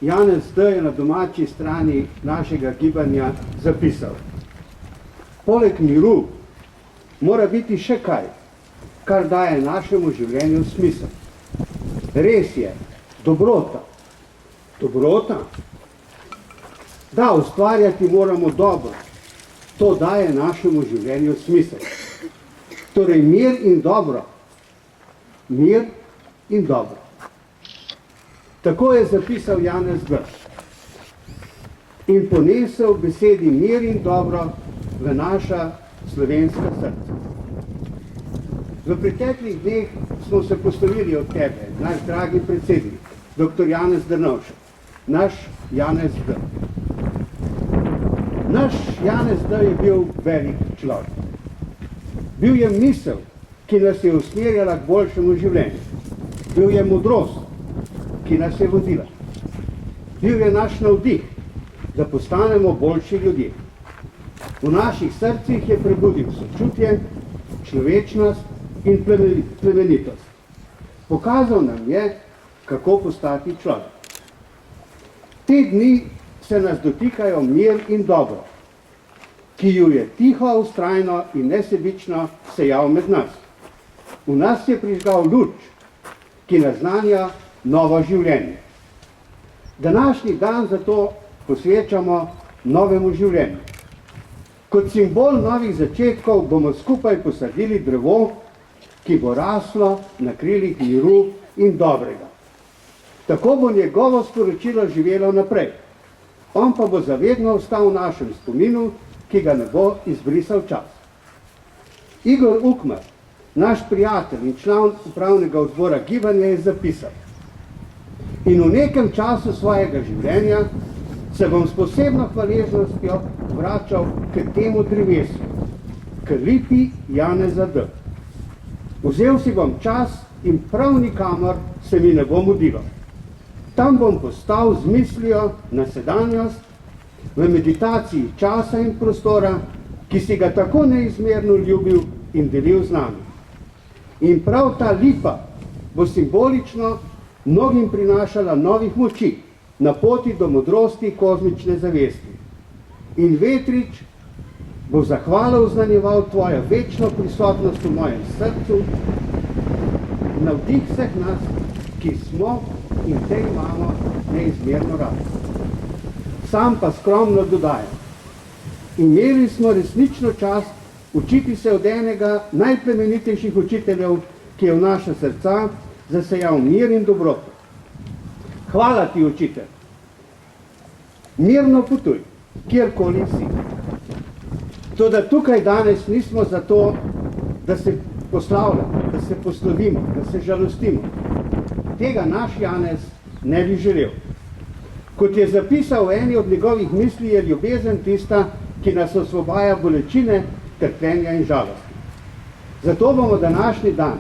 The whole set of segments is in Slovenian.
Janez D. je na domači strani našega gibanja zapisal: poleg miru mora biti še kaj, kar daje našemu življenju smisel. Res je, dobrota. Dobrota? Da, ustvarjati moramo dobro. To daje našemu življenju smisel. Torej, mir in dobro. Mir in dobro. Tako je zapisal Janez D. In ponesel besedi mir in dobro v naša slovenska srca. V preteklih dneh smo se poslovili od tebe, naš dragi predsednik, dr. Janez Drnovšek, naš Janez D. Naš Janez D. je bil velik človek. Bil je misel, ki nas je usmerjala k boljšemu življenju. Bil je modrost, ki nas je vodila. Bil je naš navdih, da postanemo boljši ljudje. V naših srcih je prebudil sočutje, človečnost in plemenitost. Pokazal nam je, kako postati človek. Te dni se nas dotikajo mir in dobro, ki ju je tiho, vztrajno in nesebično sejal med nas. V nas je prižgal luč, ki naznanja novo življenje. Današnji dan zato posvečamo novemu življenju. Kot simbol novih začetkov bomo skupaj posadili drevo, ki bo raslo na krilih miru in dobrega. Tako bo njegovo sporočilo živelo naprej. On pa bo zavedno ostal v našem spominu, ki ga ne bo izbrisal čas. Igor Ukmar, naš prijatelj in član upravnega odbora gibanja, je zapisal: in v nekem času svojega življenja se bom s posebno hvaležnostjo vračal k temu drevesu, k lipi Janeza D. Vzel si bom čas in prav nikamor se mi ne bo mudilo. Tam bom postal z mislijo na sedanjost, v meditaciji časa in prostora, ki si ga tako neizmerno ljubil in delil z nami. In prav ta lipa bo simbolično mnogim prinašala novih moči na poti do modrosti kozmične zavesti. In vetrič bo zahvalo oznanjeval tvojo večno prisotnost v mojem srcu, navdih vseh nas, ki smo in te imamo neizmerno radi. Sam pa skromno dodajam: imeli smo resnično čast učiti se od enega najplemenitejših učiteljev, ki je v naša srca zasejal mir in dobroto. Hvala ti, učitelj. Mirno potuj, kjerkoli si. Toda tukaj danes nismo zato, da se poslavljamo, da se poslovimo, da se žalostimo. Tega naš Janez ne bi želel. Kot je zapisal v eni od njegovih misli, je ljubezen tista, ki nas osvobaja bolečine, trpljenja in žalosti. Zato bomo današnji dan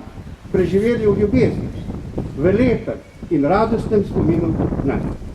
preživeli v ljubezni, v lepem in radostnem spominu nanj.